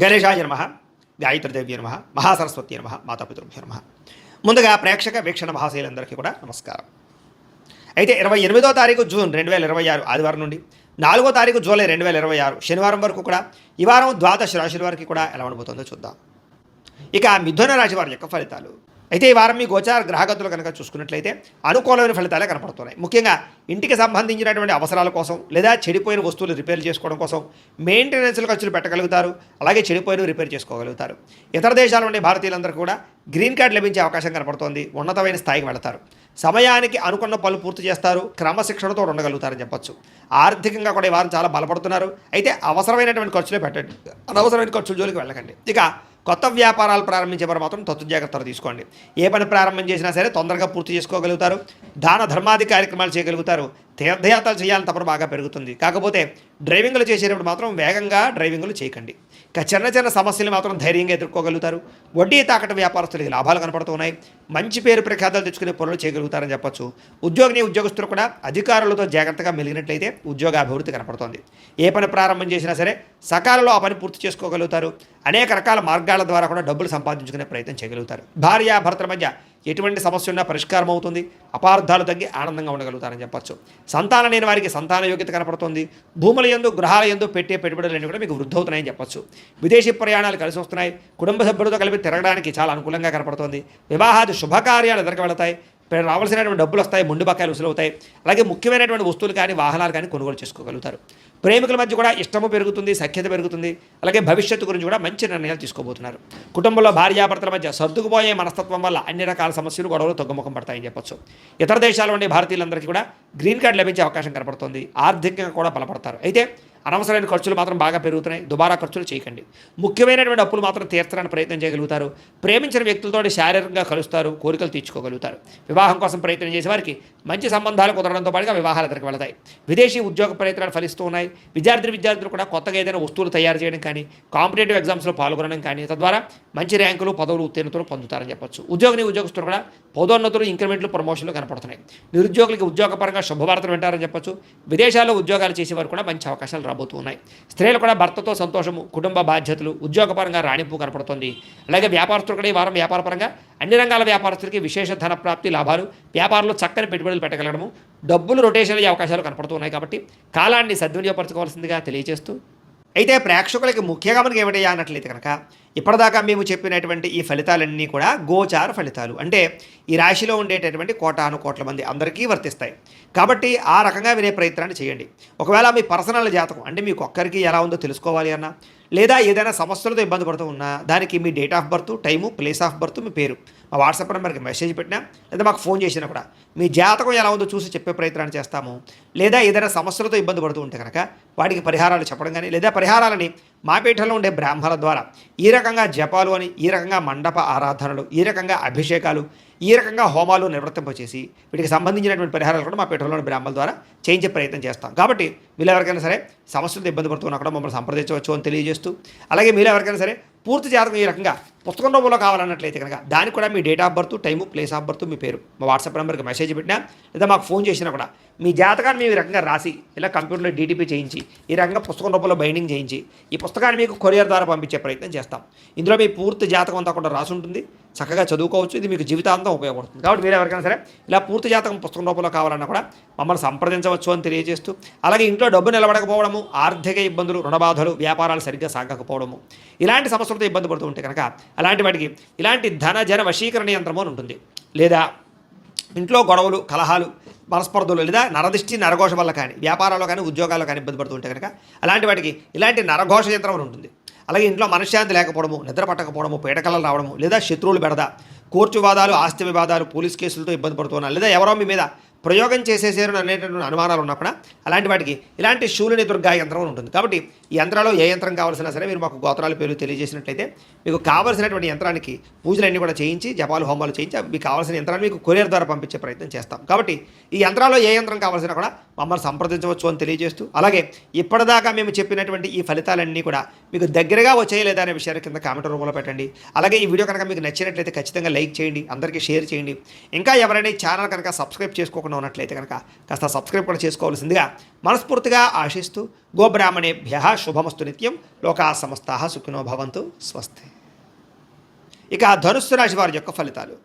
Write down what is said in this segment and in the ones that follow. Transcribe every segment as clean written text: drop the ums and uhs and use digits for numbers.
గణేశాయ నమః, గాయత్రీదేవ్య నమః, మహాసరస్వతి నమః, మాతాపితృభ్యో నమః. ముందుగా ప్రేక్షక వీక్షణ మహాశైలందరికీ కూడా నమస్కారం. అయితే 28వ తారీఖు జూన్ 2026 ఆదివారం నుండి 4వ తారీఖు జూలై 2026 శనివారం వరకు కూడా ఈ వారం ద్వాదశ రాశుల వారికి కూడా ఎలా ఉండబోతుందో చూద్దాం. ఇక మిథున రాశి వారి యొక్క ఫలితాలు. అయితే ఈ వారం మీ గోచార గ్రహగతులు కనుక చూసుకున్నట్లయితే అనుకూలమైన ఫలితాలే కనపడుతున్నాయి. ముఖ్యంగా ఇంటికి సంబంధించినటువంటి అవసరాల కోసం లేదా చెడిపోయిన వస్తువులు రిపేర్ చేసుకోవడం కోసం మెయింటెనెన్స్ల ఖర్చులు పెట్టగలుగుతారు. అలాగే చెడిపోయిన రిపేర్ చేసుకోగలుగుతారు. ఇతర దేశాల నుండి భారతీయులందరూ కూడా గ్రీన్ కార్డు లభించే అవకాశం కనపడుతోంది. ఉన్నతమైన స్థాయికి వెళతారు. సమయానికి అనుకున్న పనులు పూర్తి చేస్తారు. క్రమశిక్షణతో ఉండగలుగుతారని చెప్పొచ్చు. ఆర్థికంగా కూడా ఈ వారం చాలా బలపడుతున్నారు. అయితే అవసరమైనటువంటి ఖర్చులే పెట్టండి, అనవసరమైన ఖర్చుల జోలికి వెళ్ళకండి. ఇక కొత్త వ్యాపారాలు ప్రారంభించే వారు మాత్రం తత్తు జాగ్రత్తలు తీసుకోండి. ఏ పని ప్రారంభం చేసినా సరే తొందరగా పూర్తి చేసుకోగలుగుతారు. దాన ధర్మాది కార్యక్రమాలు చేయగలుగుతారు. తీర్థయాత్రలు చేయాలని తప్పని బాగా పెరుగుతుంది. కాకపోతే డ్రైవింగ్లు చేసేటప్పుడు మాత్రం వేగంగా డ్రైవింగ్లు చేయకండి. ఇక చిన్న చిన్న సమస్యలు మాత్రం ధైర్యంగా ఎదుర్కోగలుగుతారు. వడ్డీ తాకట వ్యాపారస్తులకి లాభాలు కనపడుతున్నాయి. మంచి పేరు ప్రఖ్యాతలు తెచ్చుకునే పనులు చేయగలుగుతారని చెప్పొచ్చు. ఉద్యోగస్తులు కూడా అధికారులతో జాగ్రత్తగా మెలిగినట్లయితే ఉద్యోగాభివృద్ధి కనపడుతోంది. ఏ పని ప్రారంభం చేసినా సరే సకాలంలో ఆ పని పూర్తి చేసుకోగలుగుతారు. అనేక రకాల మార్గాల ద్వారా కూడా డబ్బులు సంపాదించుకునే ప్రయత్నం చేయగలుగుతారు. భార్యాభర్తల మధ్య ఎటువంటి సమస్య ఉన్నా పరిష్కారం అవుతుంది. అపార్థాలు తగ్గి ఆనందంగా ఉండగలుగుతారని చెప్పొచ్చు. సంతానం లేని వారికి సంతాన యోగ్యత కనపడుతుంది. భూముల యందు గృహాల యందు పెట్టే పెట్టుబడులన్నీ కూడా మీకు వృద్ధి అవుతున్నాయని చెప్పొచ్చు. విదేశీ ప్రయాణాలు కలిసి వస్తున్నాయి. కుటుంబ సభ్యులతో కలిపి తిరగడానికి చాలా అనుకూలంగా కనపడుతుంది. వివాహాది శుభకార్యాలు ఎదురుకు వెళతాయి. రావాల్సినటువంటి డబ్బులు వస్తాయి. ముందు బకాయిలు వసూలవుతాయి. అలాగే ముఖ్యమైనటువంటి వస్తువులు కానీ వాహనాలు కానీ కొనుగోలు చేసుకోగలుగుతారు. ప్రేమికుల మధ్య కూడా ఇష్టము పెరుగుతుంది, సఖ్యత పెరుగుతుంది. అలాగే భవిష్యత్తు గురించి కూడా మంచి నిర్ణయాలు తీసుకోబోతున్నారు. కుటుంబంలో భార్యాభర్తల మధ్య సర్దుకుపోయే మనస్తత్వం వల్ల అన్ని రకాల సమస్యలు గొడవలు తగ్గుముఖం పడతాయని చెప్పొచ్చు. ఇతర దేశాల ఉండే భారతీయులందరికీ కూడా గ్రీన్ కార్డు లభించే అవకాశం కనపడుతుంది. ఆర్థికంగా కూడా బలపడతారు. అయితే అనవసరమైన ఖర్చులు మాత్రం బాగా పెరుగుతున్నాయి. దుబారా ఖర్చులు చేయకండి. ముఖ్యమైనటువంటి అప్పులు మాత్రం తీర్చడానికి ప్రయత్నం చేయగలుగుతారు. ప్రేమించిన వ్యక్తులతో శారీరకంగా కలుస్తారు. కోరికలు తీర్చుకోగలుగుతారు. వివాహం కోసం ప్రయత్నం చేసే వారికి మంచి సంబంధాలు కుదరడంతో పాటుగా వివాహాలు ఎదురుకు వెళతాయి. విదేశీ ఉద్యోగ ప్రయత్నాలు ఫలిస్తూ ఉన్నాయి. విద్యార్థులు కూడా కొత్తగా ఏదైనా వస్తువులు తయారు చేయడం కానీ, కాంపిటేటివ్ ఎగ్జామ్స్లో పాల్గొనడం కానీ, తద్వారా మంచి ర్యాంకులు, పదవులు, ఉత్తీర్ణతలు పొందుతారని చెప్పొచ్చు. ఉద్యోగస్తులు కూడా పదోన్నతులు, ఇంక్రిమెంట్లు, ప్రమోషన్లు కనపడుతున్నాయి. నిరుద్యోగులకి ఉద్యోగపరంగా శుభవార్తలు వింటారని చెప్పొచ్చు. విదేశాల్లో ఉద్యోగాలు చేసేవారు కూడా మంచి అవకాశాలు రాబోతున్నాయి. స్త్రీలు కూడా భర్తతో సంతోషము, కుటుంబ బాధ్యతలు, ఉద్యోగపరంగా రాణింపు కనపడుతుంది. అలాగే వ్యాపారస్తులు కూడా ఈ వారం వ్యాపారపరంగా అన్ని రంగాల వ్యాపారస్తులకి విశేష ధన ప్రాప్తి, లాభాలు, వ్యాపారంలో చక్కని పెట్టుబడులు పెట్టగలగడము, డబ్బులు రొటేషన్ అయ్యే అవకాశాలు కనపడుతున్నాయి. కాబట్టి కాలాన్ని సద్వినియోగపరచుకోవాల్సిందిగా తెలియజేస్తూ, అయితే ప్రేక్షకులకి ముఖ్యంగా మనకి ఏమిటయ్యా అన్నట్లయితే కనుక ఇప్పటిదాకా మేము చెప్పినటువంటి ఈ ఫలితాలన్నీ కూడా గోచార ఫలితాలు. అంటే ఈ రాశిలో ఉండేటటువంటి కోటాను కోట్ల మంది అందరికీ వర్తిస్తాయి. కాబట్టి ఆ రకంగా వినే ప్రయత్నాన్ని చేయండి. ఒకవేళ మీ పర్సనల్ జాతకం అంటే మీకు ఒక్కరికి ఎలా ఉందో తెలుసుకోవాలి అన్నా, లేదా ఏదైనా సమస్యలతో ఇబ్బంది పడుతూ ఉన్నా దానికి మీ date of birth, time, place of birth, మీ పేరు మా వాట్సాప్ నెంబర్కి మెసేజ్ పెట్టినా లేదా మాకు ఫోన్ చేసినా కూడా మీ జాతకం ఎలా ఉందో చూసి చెప్పే ప్రయత్నాన్ని చేస్తాము. లేదా ఏదైనా సమస్యలతో ఇబ్బంది పడుతూ ఉంటే కనుక వాటికి పరిహారాలు చెప్పడం కానీ, లేదా పరిహారాలని మా పీఠంలో ఉండే బ్రాహ్మణుల ద్వారా ఈ రకంగా జపాలు అని, ఈ రకంగా మండప ఆరాధనలు, ఈ రకంగా అభిషేకాలు, ఈ రకంగా హోమాలు నిర్వర్తింపచేసి వీటికి సంబంధించినటువంటి పరిహారాలు కూడా మా పీఠంలోని బ్రాహ్మణుల ద్వారా చేయించే ప్రయత్నం చేస్తాం. కాబట్టి మీరు ఎవరికైనా సరే సమస్యలతో ఇబ్బంది పడుతున్నా కూడా మమ్మల్ని సంప్రదించవచ్చు అని తెలియజేస్తూ, అలాగే మీరు ఎవరికైనా సరే పూర్తి జాతకం ఈ రకంగా పుస్తకం రూపంలో కావాలన్నట్లయితే కనుక దానికి కూడా మీ date of birth, time, place of birth, మీ పేరు మా వాట్సాప్ నెంబర్కి మెసేజ్ పెట్టినా లేదా మాకు ఫోన్ చేసినా కూడా మీ జాతకాన్ని మేము ఈ రకంగా రాసి ఇలా కంప్యూటర్లో డీటీపీ చేయించి ఈ రకంగా పుస్తకం రూపంలో బైండింగ్ చేయించి ఈ పుస్తకాన్ని మీకు కొరియర్ ద్వారా పంపించే ప్రయత్నం చేస్తాం. ఇందులో మీ పూర్తి జాతకం అంతా కూడా రాసి ఉంటుంది. చక్కగా చదువుకోవచ్చు. ఇది మీకు జీవితాంతం ఉపయోగపడుతుంది. కాబట్టి మీరు ఎవరికైనా సరే ఇలా పూర్తి జాతకం పుస్తకం రూపంలో కావాలన్నా కూడా మమ్మల్ని సంప్రదించవచ్చు అని తెలియజేస్తూ, అలాగే ఇంట్లో డబ్బు నిలబడకపోవడము, ఆర్థిక ఇబ్బందులు, రుణబాధలు, వ్యాపారాలు సరిగ్గా సాగకపోవడము, ఇలాంటి సమస్యలతో ఇబ్బంది పడుతూ ఉంటే కనుక అలాంటి వాటికి ఇలాంటి ధన జన వశీకరణ యంత్రము అని ఉంటుంది. లేదా ఇంట్లో గొడవలు, కలహాలు, మనస్పర్ధలు, లేదా నరదిష్టి, నరఘోష వల్ల కానీ, వ్యాపారాల్లో కానీ, ఉద్యోగాల్లో కానీ ఇబ్బంది పడుతూ ఉంటే కనుక అలాంటి వాటికి ఇలాంటి నరఘోష యంత్రం అని ఉంటుంది. అలాగే ఇంట్లో మనశ్శాంతి లేకపోవడము, నిద్ర పట్టకపోవడము, పీడకలలు రావడము, లేదా శత్రువులు బెడద, కోర్టు వివాదాలు, ఆస్తి వివాదాలు, పోలీస్ కేసులతో ఇబ్బంది పడుతున్నారు, లేదా ఎవరో మీ మీద ప్రయోగం చేసేసారు అనేటటువంటి అనుమానాలు ఉన్నా కూడా అలాంటి వాటికి ఇలాంటి శూలిని దుర్గా యంత్రం ఉంటుంది. కాబట్టి ఈ యంత్రాల్లో ఏ యంత్రం కావాల్సినా సరే మీరు మాకు గోత్రాల పేర్లు తెలియజేసినట్లయితే మీకు కావాల్సినటువంటి యంత్రానికి పూజలన్నీ కూడా చేయించి, జపాలు, హోమాలు చేయించి మీకు కావాల్సిన యంత్రాన్ని మీకు కొరియర్ ద్వారా పంపించే ప్రయత్నం చేస్తాం. కాబట్టి ఈ యంత్రాల్లో ఏ యంత్రం కావాల్సినా కూడా మమ్మల్ని సంప్రదించవచ్చు అని తెలియజేస్తూ, అలాగే ఇప్పటిదాకా మేము చెప్పినటువంటి ఈ ఫలితాలన్నీ కూడా మీకు దగ్గరగా వచ్చేయలేదా అనే విషయాన్ని కింద కామెంట్ రూపంలో పెట్టండి. అలాగే ఈ వీడియో కనుక మీకు నచ్చినట్లయితే ఖచ్చితంగా లైక్ చేయండి, అందరికీ షేర్ చేయండి. ఇంకా ఎవరైనా ఈ ఛానల్ కనుక సబ్స్క్రైబ్ చేసుకోకుండా చేయకుండా ఉన్నట్లయితే కనుక కాస్త సబ్స్క్రైబ్ కూడా చేసుకోవాల్సిందిగా మనస్ఫూర్తిగా ఆశిస్తూ గోబ్రాహ్మణేభ్య శుభమస్తు నిత్యం లోకా సమస్తాః సుఖినో భవంతు స్వస్తి. ఇక ధనుస్సు రాశి వారి యొక్క ఫలితాలు.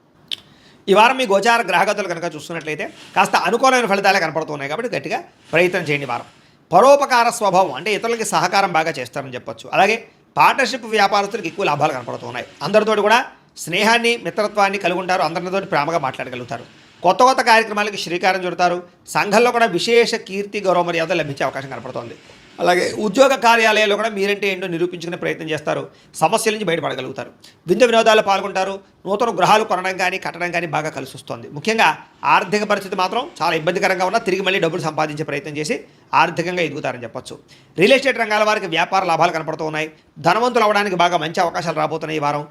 ఈ వారం మీ గోచార గ్రహగతులు కనుక చూస్తున్నట్లయితే కాస్త అనుకూలమైన ఫలితాలే కనపడుతున్నాయి కాబట్టి గట్టిగా ప్రయత్నం చేయండి. వారం పరోపకార స్వభావం అంటే ఇతరులకి సహకారం బాగా చేస్తారని చెప్పొచ్చు. అలాగే పార్ట్నర్షిప్ వ్యాపారస్తులకు ఎక్కువ లాభాలు కనపడుతున్నాయి. అందరితోటి కూడా స్నేహాన్ని మిత్రత్వాన్ని కలిగి ఉంటారు. అందరితో ప్రేమగా మాట్లాడగలుగుతారు. కొత్త కొత్త కార్యక్రమాలకి శ్రీకారం చుడతారు. సంఘంలో కూడా విశేష కీర్తి గౌరవ మర్యాదలు లభించే అవకాశం కనపడుతోంది. అలాగే ఉద్యోగ కార్యాలయాల్లో కూడా మీరంటే ఏంటో నిరూపించుకునే ప్రయత్నం చేస్తారు. సమస్యల నుంచి బయటపడగలుగుతారు. విందు వినోదాల్లో పాల్గొంటారు. నూతన గృహాలు కొనడం కానీ కట్టడం కానీ బాగా కలిసి వస్తుంది. ముఖ్యంగా ఆర్థిక పరిస్థితి మాత్రం చాలా ఇబ్బందికరంగా ఉన్నా తిరిగి మళ్ళీ డబ్బులు సంపాదించే ప్రయత్నం చేసి ఆర్థికంగా ఎదుగుతారని చెప్పొచ్చు. రియల్ ఎస్టేట్ రంగాల వారికి వ్యాపార లాభాలు కనపడుతూ ఉన్నాయి. ధనవంతులు అవ్వడానికి బాగా మంచి అవకాశాలు రాబోతున్నాయి. ఈ వారం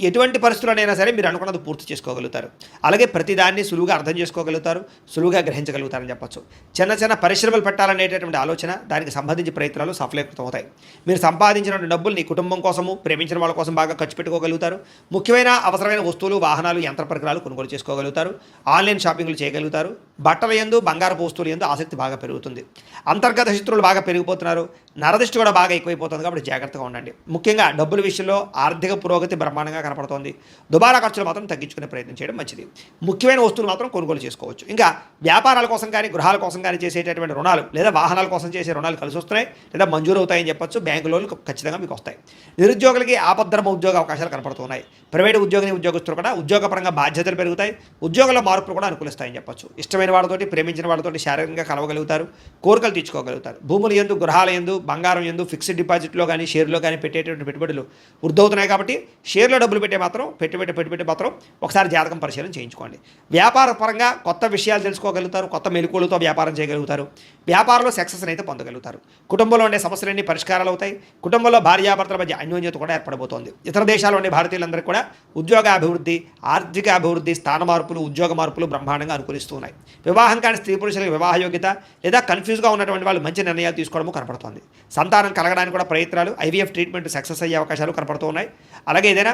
ఎటువంటి పరిస్థితుల్లోనైనా సరే మీరు అనుకున్నది పూర్తి చేసుకోగలుగుతారు. అలాగే ప్రతిదాన్ని సులువుగా అర్థం చేసుకోగలుగుతారు. సులువుగా గ్రహించగలుగుతారని చెప్పొచ్చు. చిన్న చిన్న పరిశ్రమలు పెట్టాలనేటటువంటి ఆలోచన, దానికి సంబంధించి ప్రయత్నాలు సఫలీకృతం అవుతాయి. మీరు సంపాదించిన డబ్బులు నీ కుటుంబం కోసము, ప్రేమించిన వాళ్ళ కోసం బాగా ఖర్చు పెట్టుకోగలుగుతారు. ముఖ్యమైన అవసరమైన వస్తువులు, వాహనాలు, యంత్ర పరికరాలు కొనుగోలు చేసుకోగలుగుతారు. ఆన్లైన్ షాపింగ్లు చేయగలుగుతారు. బట్టల యందు, బంగారపు వస్తువుల యందు ఆసక్తి బాగా పెరుగుతుంది. అంతర్గత శత్రువులు బాగా పెరిగిపోతున్నారు. నరదిష్టి కూడా బాగా ఎక్కువైపోతుంది కాబట్టి జాగ్రత్తగా ఉండండి. ముఖ్యంగా డబ్బుల విషయంలో ఆర్థిక పురోగతి బ్రహ్మాండంగా కనపడుతోంది. దుబారా ఖర్చులు మాత్రం తగ్గించుకునే ప్రయత్నం చేయడం మంచిది. ముఖ్యమైన వస్తువులు మాత్రం కొనుగోలు చేసుకోవచ్చు. ఇంకా వ్యాపారాల కోసం కానీ గృహాల కోసం కానీ చేసేటటువంటి రుణాలు లేదా వాహనాల కోసం చేసే రుణాలు కలిసి వస్తున్నాయి లేదా మంజూరు అవుతాయని చెప్పొచ్చు. బ్యాంకు లోన్లు ఖచ్చితంగా మీకు వస్తాయి. నిరుద్యోగులకి ఆపద్ధర్మ ఉద్యోగ అవకాశాలు కనపడుతున్నాయి. ప్రైవేటు ఉద్యోగస్తులు కూడా ఉద్యోగపరంగా బాధ్యతలు పెరుగుతాయి. ఉద్యోగంలో మార్పులు కూడా అనుకూలిస్తాయని చెప్పొచ్చు. ఇష్టమైన వాళ్ళతోటి, ప్రేమించిన వాళ్ళతోటి శారీరకంగా కలవగలుగుతారు. కోరికలు తీర్చుకోగలుగుతారు. భూముల యందు, గృహాల యందు, బంగారం యందు, ఫిక్స్డ్ డిపాజిట్లో కానీ షేర్లో కానీ పెట్టేటువంటి పెట్టుబడులు వృద్ధవుతున్నాయి కాబట్టి షేర్లో డబ్బులు పెట్టే మాత్రం పెట్టుబడి మాత్రం ఒకసారి జాతకం పరిశీలన చేయించుకోండి. వ్యాపార పరంగా కొత్త విషయాలు తెలుసుకోగలుగుతారు. కొత్త మెలకువలతో వ్యాపారం చేయగలుగుతారు. వ్యాపారంలో సక్సెస్ని అయితే పొందగలుగుతారు. కుటుంబంలో ఉండే సమస్యలన్నీ పరిష్కారాలు అవుతాయి. కుటుంబంలో భార్యాభర్తల మధ్య అన్యోన్యత కూడా ఏర్పడబోతోంది. ఇతర దేశాల్లో ఉండే భారతీయులందరికీ కూడా ఉద్యోగ అభివృద్ధి, ఆర్థిక అభివృద్ధి, స్థాన మార్పులు, ఉద్యోగ మార్పులు బ్రహ్మాండంగా అనుకూలిస్తున్నాయి. వివాహం కాని స్త్రీ పురుషులకు వివాహ యోగ్యత లేదా కన్ఫ్యూజ్గా ఉన్నటువంటి వాళ్ళు మంచి నిర్ణయాలు తీసుకోవడము కనపడుతుంది. సంతానం కలగడానికి కూడా ప్రయత్నాలు, ఐవీఎఫ్ ట్రీట్మెంట్ సక్సెస్ అయ్యే అవకాశాలు కనపడుతున్నాయి. అలాగే ఏదైనా